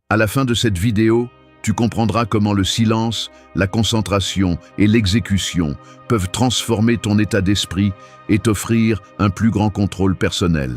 À la fin de cette vidéo, tu comprendras comment le silence, la concentration et l'exécution peuvent transformer ton état d'esprit et t'offrir un plus grand contrôle personnel.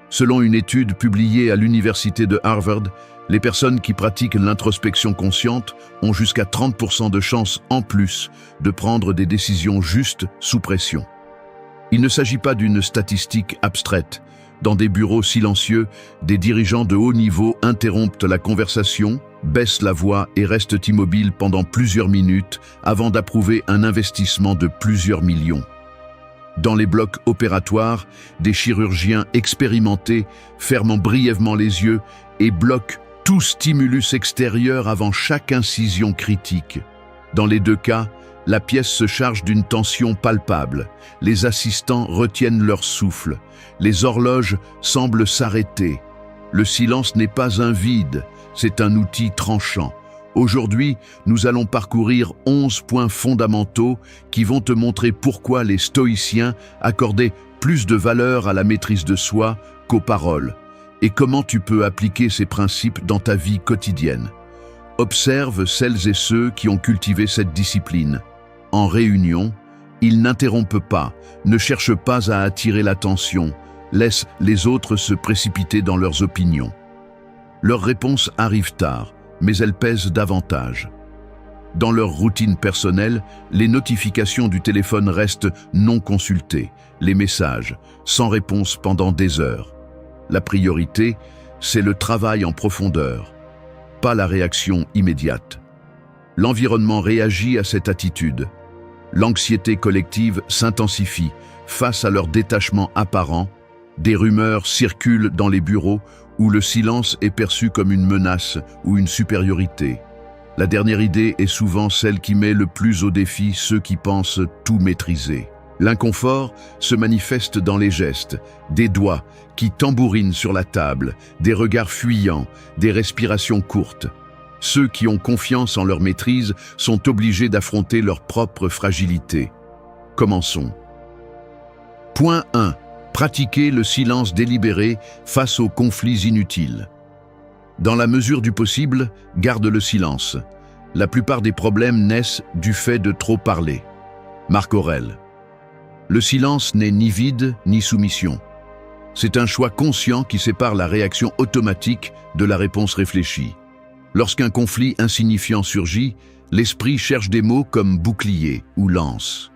Selon une étude publiée à l'université de Harvard, les personnes qui pratiquent l'introspection consciente ont jusqu'à 30% de chances en plus de prendre des décisions justes sous pression. Il ne s'agit pas d'une statistique abstraite. Dans des bureaux silencieux, des dirigeants de haut niveau interrompent la conversation, baissent la voix et restent immobiles pendant plusieurs minutes avant d'approuver un investissement de plusieurs millions. Dans les blocs opératoires, des chirurgiens expérimentés ferment brièvement les yeux et bloquent tout stimulus extérieur avant chaque incision critique. Dans les deux cas, la pièce se charge d'une tension palpable. Les assistants retiennent leur souffle. Les horloges semblent s'arrêter. Le silence n'est pas un vide, c'est un outil tranchant. Aujourd'hui, nous allons parcourir 11 points fondamentaux qui vont te montrer pourquoi les stoïciens accordaient plus de valeur à la maîtrise de soi qu'aux paroles, et comment tu peux appliquer ces principes dans ta vie quotidienne. Observe celles et ceux qui ont cultivé cette discipline. En réunion, ils n'interrompent pas, ne cherchent pas à attirer l'attention, laissent les autres se précipiter dans leurs opinions. Leurs réponses arrivent tard, mais elles pèsent davantage. Dans leur routine personnelle, les notifications du téléphone restent non consultées, les messages, sans réponse pendant des heures. La priorité, c'est le travail en profondeur, pas la réaction immédiate. L'environnement réagit à cette attitude. L'anxiété collective s'intensifie face à leur détachement apparent. Des rumeurs circulent dans les bureaux où le silence est perçu comme une menace ou une supériorité. La dernière idée est souvent celle qui met le plus au défi ceux qui pensent tout maîtriser. L'inconfort se manifeste dans les gestes, des doigts qui tambourinent sur la table, des regards fuyants, des respirations courtes. Ceux qui ont confiance en leur maîtrise sont obligés d'affronter leur propre fragilité. Commençons. Point 1. Pratiquer le silence délibéré face aux conflits inutiles. Dans la mesure du possible, garde le silence. La plupart des problèmes naissent du fait de trop parler. Marc Aurèle. Le silence n'est ni vide ni soumission. C'est un choix conscient qui sépare la réaction automatique de la réponse réfléchie. Lorsqu'un conflit insignifiant surgit, l'esprit cherche des mots comme bouclier ou lance.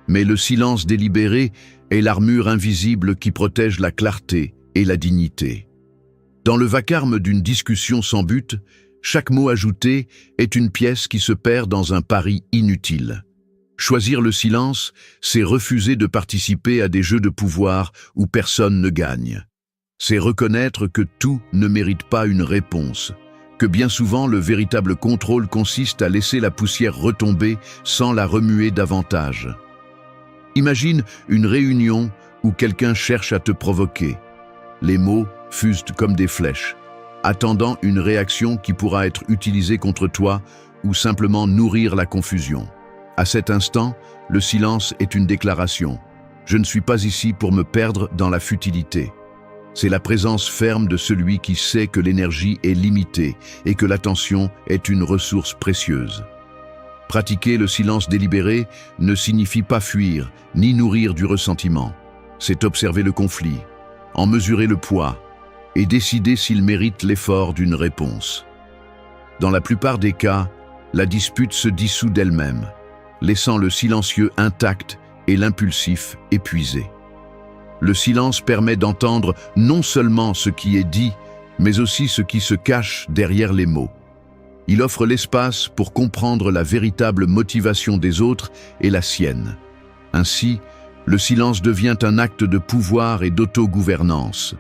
Mais le silence délibéré est l'armure invisible qui protège la clarté et la dignité. Dans le vacarme d'une discussion sans but, chaque mot ajouté est une pièce qui se perd dans un pari inutile. Choisir le silence, c'est refuser de participer à des jeux de pouvoir où personne ne gagne. C'est reconnaître que tout ne mérite pas une réponse, que bien souvent le véritable contrôle consiste à laisser la poussière retomber sans la remuer davantage. Imagine une réunion où quelqu'un cherche à te provoquer. Les mots fusent comme des flèches, attendant une réaction qui pourra être utilisée contre toi ou simplement nourrir la confusion. À cet instant, le silence est une déclaration. Je ne suis pas ici pour me perdre dans la futilité. C'est la présence ferme de celui qui sait que l'énergie est limitée et que l'attention est une ressource précieuse. Pratiquer le silence délibéré ne signifie pas fuir ni nourrir du ressentiment. C'est observer le conflit, en mesurer le poids et décider s'il mérite l'effort d'une réponse. Dans la plupart des cas, la dispute se dissout d'elle-même, laissant le silencieux intact et l'impulsif épuisé. Le silence permet d'entendre non seulement ce qui est dit, mais aussi ce qui se cache derrière les mots. Il offre l'espace pour comprendre la véritable motivation des autres et la sienne. Ainsi, le silence devient un acte de pouvoir et d'autogouvernance.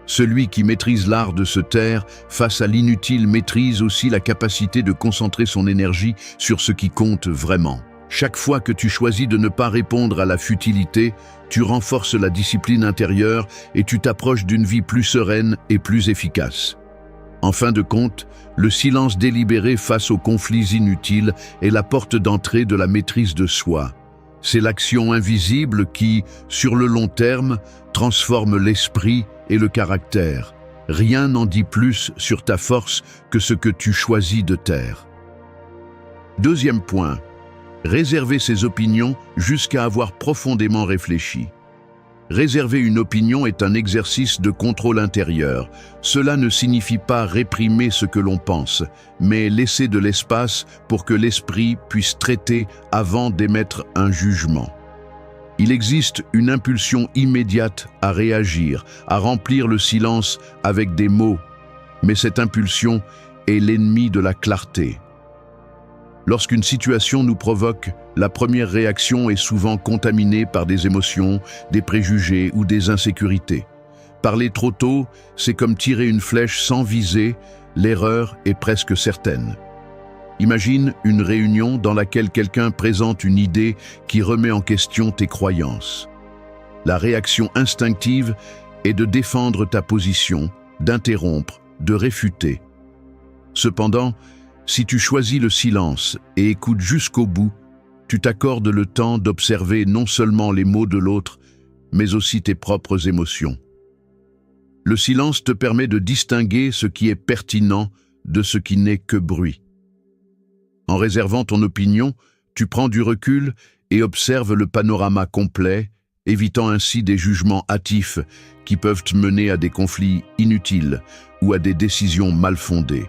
Celui qui maîtrise l'art de se taire face à l'inutile maîtrise aussi la capacité de concentrer son énergie sur ce qui compte vraiment. Chaque fois que tu choisis de ne pas répondre à la futilité, tu renforces la discipline intérieure et tu t'approches d'une vie plus sereine et plus efficace. En fin de compte, le silence délibéré face aux conflits inutiles est la porte d'entrée de la maîtrise de soi. C'est l'action invisible qui, sur le long terme, transforme l'esprit et le caractère. Rien n'en dit plus sur ta force que ce que tu choisis de taire. Deuxième point, réserver ses opinions jusqu'à avoir profondément réfléchi. Réserver une opinion est un exercice de contrôle intérieur. Cela ne signifie pas réprimer ce que l'on pense, mais laisser de l'espace pour que l'esprit puisse traiter avant d'émettre un jugement. Il existe une impulsion immédiate à réagir, à remplir le silence avec des mots, mais cette impulsion est l'ennemi de la clarté. Lorsqu'une situation nous provoque, la première réaction est souvent contaminée par des émotions, des préjugés ou des insécurités. Parler trop tôt, c'est comme tirer une flèche sans viser, l'erreur est presque certaine. Imagine une réunion dans laquelle quelqu'un présente une idée qui remet en question tes croyances. La réaction instinctive est de défendre ta position, d'interrompre, de réfuter. Cependant, si tu choisis le silence et écoutes jusqu'au bout, tu t'accordes le temps d'observer non seulement les mots de l'autre, mais aussi tes propres émotions. Le silence te permet de distinguer ce qui est pertinent de ce qui n'est que bruit. En réservant ton opinion, tu prends du recul et observes le panorama complet, évitant ainsi des jugements hâtifs qui peuvent te mener à des conflits inutiles ou à des décisions mal fondées.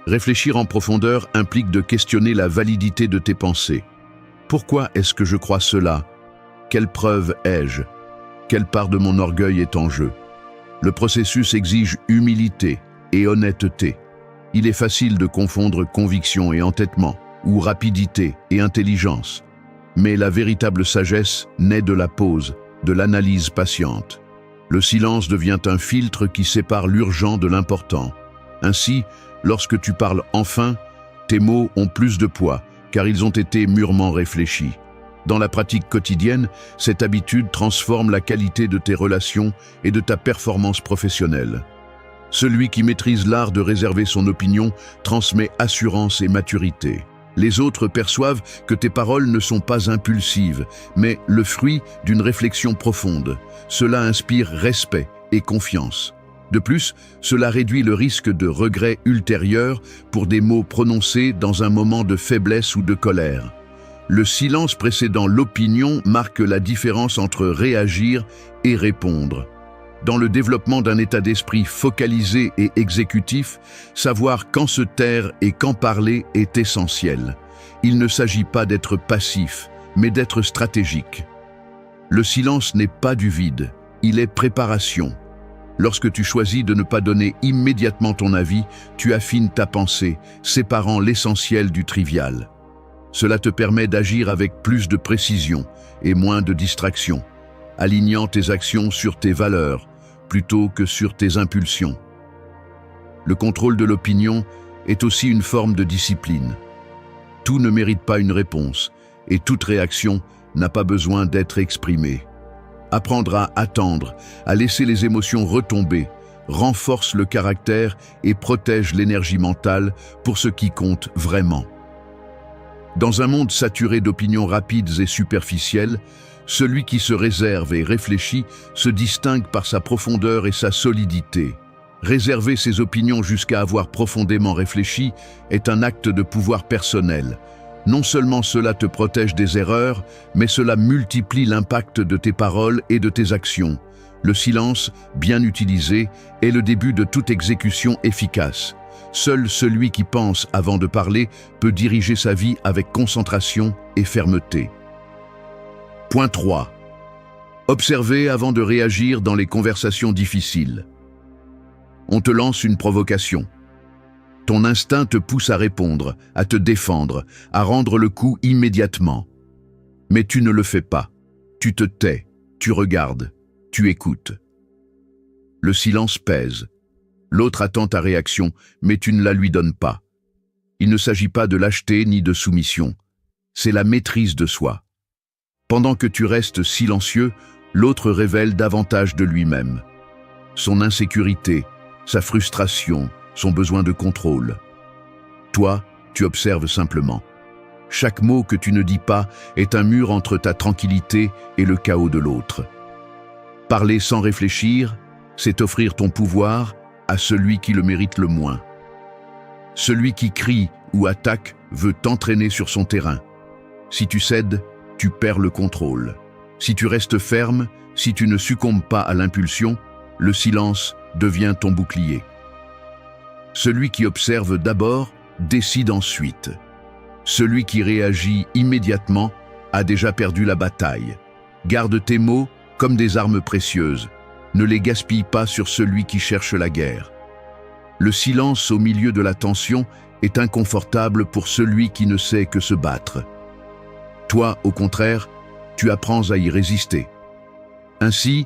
Réfléchir en profondeur implique de questionner la validité de tes pensées. Pourquoi est-ce que je crois cela? Quelle preuve ai-je? Quelle part de mon orgueil est en jeu? Le processus exige humilité et honnêteté. Il est facile de confondre conviction et entêtement, ou rapidité et intelligence. Mais la véritable sagesse naît de la pause, de l'analyse patiente. Le silence devient un filtre qui sépare l'urgent de l'important. Ainsi, lorsque tu parles enfin, tes mots ont plus de poids, car ils ont été mûrement réfléchis. Dans la pratique quotidienne, cette habitude transforme la qualité de tes relations et de ta performance professionnelle. Celui qui maîtrise l'art de réserver son opinion transmet assurance et maturité. Les autres perçoivent que tes paroles ne sont pas impulsives, mais le fruit d'une réflexion profonde. Cela inspire respect et confiance. De plus, cela réduit le risque de regret ultérieur pour des mots prononcés dans un moment de faiblesse ou de colère. Le silence précédant l'opinion marque la différence entre réagir et répondre. Dans le développement d'un état d'esprit focalisé et exécutif, savoir quand se taire et quand parler est essentiel. Il ne s'agit pas d'être passif, mais d'être stratégique. Le silence n'est pas du vide, il est préparation. Lorsque tu choisis de ne pas donner immédiatement ton avis, tu affines ta pensée, séparant l'essentiel du trivial. Cela te permet d'agir avec plus de précision et moins de distraction, alignant tes actions sur tes valeurs plutôt que sur tes impulsions. Le contrôle de l'opinion est aussi une forme de discipline. Tout ne mérite pas une réponse et toute réaction n'a pas besoin d'être exprimée. Apprendre à attendre, à laisser les émotions retomber, renforce le caractère et protège l'énergie mentale pour ce qui compte vraiment. Dans un monde saturé d'opinions rapides et superficielles, celui qui se réserve et réfléchit se distingue par sa profondeur et sa solidité. Réserver ses opinions jusqu'à avoir profondément réfléchi est un acte de pouvoir personnel. Non seulement cela te protège des erreurs, mais cela multiplie l'impact de tes paroles et de tes actions. Le silence, bien utilisé, est le début de toute exécution efficace. Seul celui qui pense avant de parler peut diriger sa vie avec concentration et fermeté. Point 3. Observer avant de réagir dans les conversations difficiles. On te lance une provocation. Ton instinct te pousse à répondre, à te défendre, à rendre le coup immédiatement. Mais tu ne le fais pas. Tu te tais, tu regardes, tu écoutes. Le silence pèse. L'autre attend ta réaction, mais tu ne la lui donnes pas. Il ne s'agit pas de lâcheté ni de soumission. C'est la maîtrise de soi. Pendant que tu restes silencieux, l'autre révèle davantage de lui-même. Son insécurité, sa frustration, son besoin de contrôle. Toi, tu observes simplement. Chaque mot que tu ne dis pas est un mur entre ta tranquillité et le chaos de l'autre. Parler sans réfléchir, c'est offrir ton pouvoir à celui qui le mérite le moins. Celui qui crie ou attaque veut t'entraîner sur son terrain. Si tu cèdes, tu perds le contrôle. Si tu restes ferme, si tu ne succombes pas à l'impulsion, le silence devient ton bouclier. Celui qui observe d'abord décide ensuite. Celui qui réagit immédiatement a déjà perdu la bataille. Garde tes mots comme des armes précieuses. Ne les gaspille pas sur celui qui cherche la guerre. Le silence au milieu de la tension est inconfortable pour celui qui ne sait que se battre. Toi, au contraire, tu apprends à y résister. Ainsi,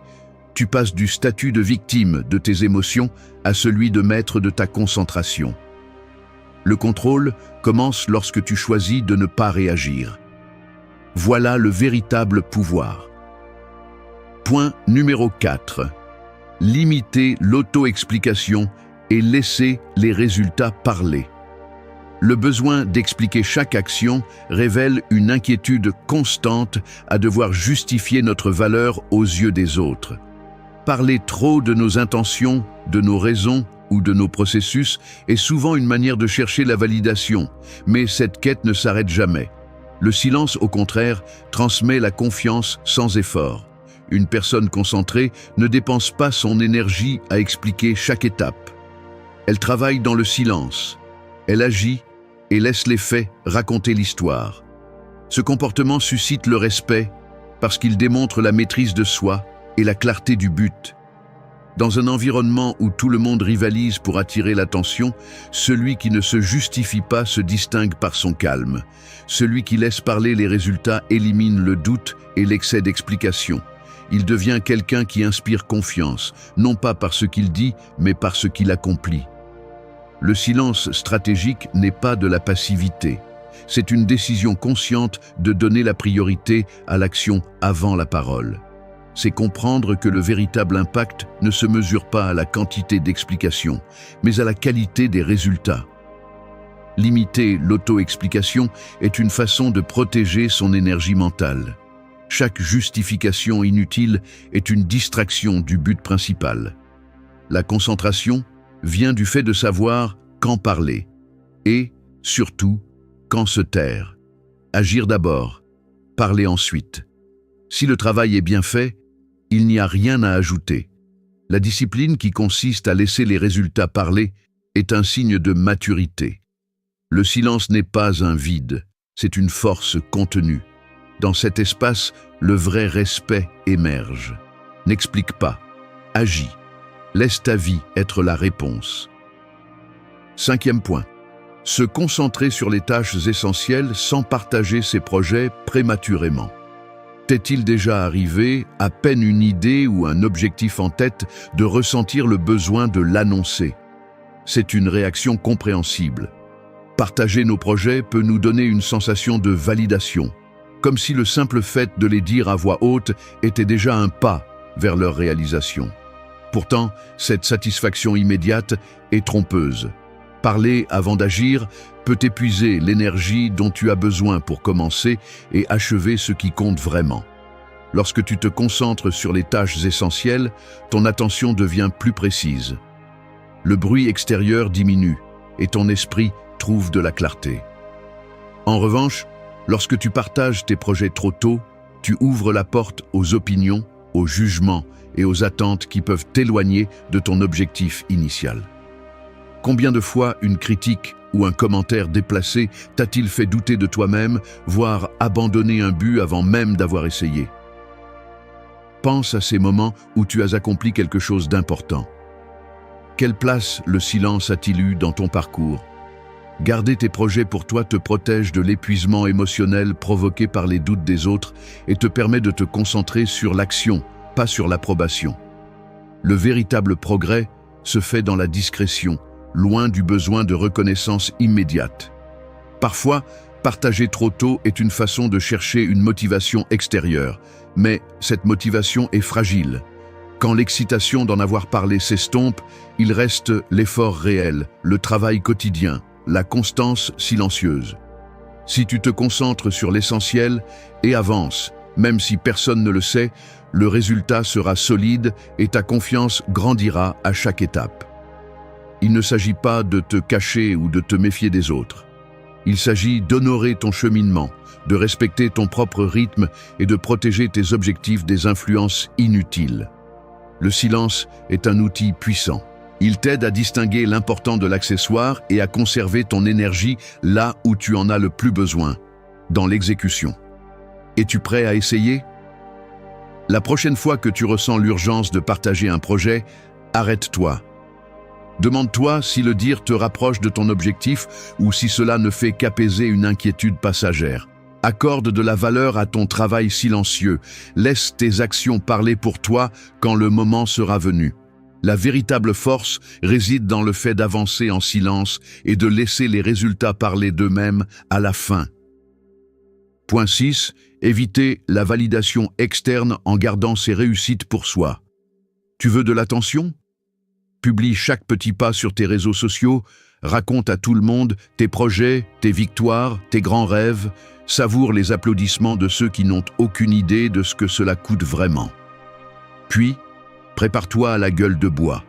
tu passes du statut de victime de tes émotions à celui de maître de ta concentration. Le contrôle commence lorsque tu choisis de ne pas réagir. Voilà le véritable pouvoir. Point numéro 4. Limiter l'auto-explication et laisser les résultats parler. Le besoin d'expliquer chaque action révèle une inquiétude constante à devoir justifier notre valeur aux yeux des autres. Parler trop de nos intentions, de nos raisons ou de nos processus est souvent une manière de chercher la validation, mais cette quête ne s'arrête jamais. Le silence, au contraire, transmet la confiance sans effort. Une personne concentrée ne dépense pas son énergie à expliquer chaque étape. Elle travaille dans le silence. Elle agit et laisse les faits raconter l'histoire. Ce comportement suscite le respect parce qu'il démontre la maîtrise de soi et la clarté du but. Dans un environnement où tout le monde rivalise pour attirer l'attention, celui qui ne se justifie pas se distingue par son calme. Celui qui laisse parler les résultats élimine le doute et l'excès d'explication. Il devient quelqu'un qui inspire confiance, non pas par ce qu'il dit, mais par ce qu'il accomplit. Le silence stratégique n'est pas de la passivité. C'est une décision consciente de donner la priorité à l'action avant la parole. C'est comprendre que le véritable impact ne se mesure pas à la quantité d'explications, mais à la qualité des résultats. Limiter l'auto-explication est une façon de protéger son énergie mentale. Chaque justification inutile est une distraction du but principal. La concentration vient du fait de savoir quand parler et, surtout, quand se taire. Agir d'abord, parler ensuite. Si le travail est bien fait, il n'y a rien à ajouter. La discipline qui consiste à laisser les résultats parler est un signe de maturité. Le silence n'est pas un vide, c'est une force contenue. Dans cet espace, le vrai respect émerge. N'explique pas, agis. Laisse ta vie être la réponse. 5e point. Se concentrer sur les tâches essentielles sans partager ses projets prématurément. T'est-il déjà arrivé, à peine une idée ou un objectif en tête, de ressentir le besoin de l'annoncer? C'est une réaction compréhensible. Partager nos projets peut nous donner une sensation de validation, comme si le simple fait de les dire à voix haute était déjà un pas vers leur réalisation. Pourtant, cette satisfaction immédiate est trompeuse. Parler avant d'agir peut épuiser l'énergie dont tu as besoin pour commencer et achever ce qui compte vraiment. Lorsque tu te concentres sur les tâches essentielles, ton attention devient plus précise. Le bruit extérieur diminue et ton esprit trouve de la clarté. En revanche, lorsque tu partages tes projets trop tôt, tu ouvres la porte aux opinions, aux jugements et aux attentes qui peuvent t'éloigner de ton objectif initial. Combien de fois une critique ou un commentaire déplacé t'a-t-il fait douter de toi-même, voire abandonner un but avant même d'avoir essayé? Pense à ces moments où tu as accompli quelque chose d'important. Quelle place le silence a-t-il eu dans ton parcours? Garder tes projets pour toi te protège de l'épuisement émotionnel provoqué par les doutes des autres et te permet de te concentrer sur l'action, pas sur l'approbation. Le véritable progrès se fait dans la discrétion, loin du besoin de reconnaissance immédiate. Parfois, partager trop tôt est une façon de chercher une motivation extérieure, mais cette motivation est fragile. Quand l'excitation d'en avoir parlé s'estompe, il reste l'effort réel, le travail quotidien, la constance silencieuse. Si tu te concentres sur l'essentiel et avances, Même si personne ne le sait, le résultat sera solide et ta confiance grandira à chaque étape. Il ne s'agit pas de te cacher ou de te méfier des autres. Il s'agit d'honorer ton cheminement, de respecter ton propre rythme et de protéger tes objectifs des influences inutiles. Le silence est un outil puissant. Il t'aide à distinguer l'important de l'accessoire et à conserver ton énergie là où tu en as le plus besoin, dans l'exécution. Es-tu prêt à essayer? La prochaine fois que tu ressens l'urgence de partager un projet, arrête-toi. Demande-toi si le dire te rapproche de ton objectif ou si cela ne fait qu'apaiser une inquiétude passagère. Accorde de la valeur à ton travail silencieux. Laisse tes actions parler pour toi quand le moment sera venu. La véritable force réside dans le fait d'avancer en silence et de laisser les résultats parler d'eux-mêmes à la fin. Point 6. Éviter la validation externe en gardant ses réussites pour soi. Tu veux de l'attention? Publie chaque petit pas sur tes réseaux sociaux, raconte à tout le monde tes projets, tes victoires, tes grands rêves, savoure les applaudissements de ceux qui n'ont aucune idée de ce que cela coûte vraiment. Puis, prépare-toi à la gueule de bois.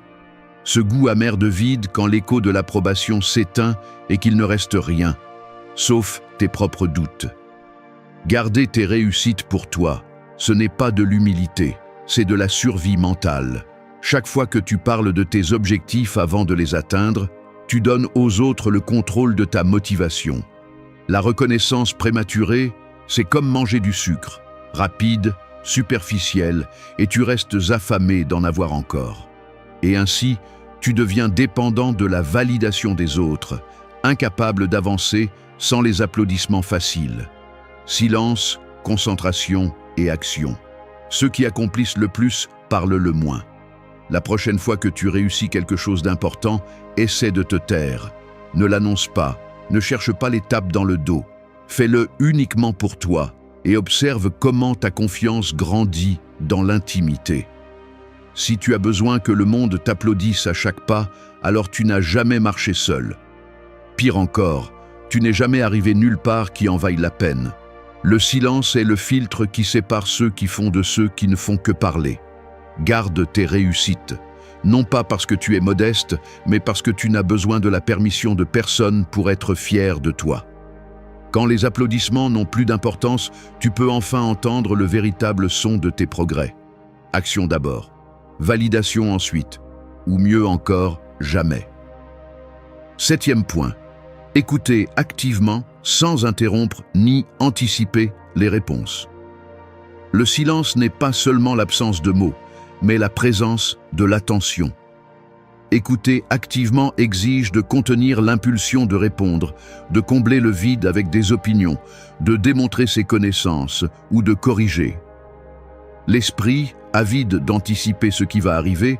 Ce goût amer de vide quand l'écho de l'approbation s'éteint et qu'il ne reste rien, sauf tes propres doutes. Garder tes réussites pour toi, ce n'est pas de l'humilité, c'est de la survie mentale. Chaque fois que tu parles de tes objectifs avant de les atteindre, tu donnes aux autres le contrôle de ta motivation. La reconnaissance prématurée, c'est comme manger du sucre, rapide, superficiel, et tu restes affamé d'en avoir encore. Et ainsi, tu deviens dépendant de la validation des autres, incapable d'avancer sans les applaudissements faciles. Silence, concentration et action. Ceux qui accomplissent le plus parlent le moins. La prochaine fois que tu réussis quelque chose d'important, essaie de te taire. Ne l'annonce pas, ne cherche pas les tapes dans le dos. Fais-le uniquement pour toi et observe comment ta confiance grandit dans l'intimité. Si tu as besoin que le monde t'applaudisse à chaque pas, alors tu n'as jamais marché seul. Pire encore, tu n'es jamais arrivé nulle part qui en vaille la peine. Le silence est le filtre qui sépare ceux qui font de ceux qui ne font que parler. Garde tes réussites, non pas parce que tu es modeste, mais parce que tu n'as besoin de la permission de personne pour être fier de toi. Quand les applaudissements n'ont plus d'importance, tu peux enfin entendre le véritable son de tes progrès. Action d'abord, validation ensuite, ou mieux encore, jamais. 7e point. Écoutez activement, sans interrompre ni anticiper les réponses. Le silence n'est pas seulement l'absence de mots, mais la présence de l'attention. Écouter activement exige de contenir l'impulsion de répondre, de combler le vide avec des opinions, de démontrer ses connaissances ou de corriger. L'esprit, avide d'anticiper ce qui va arriver,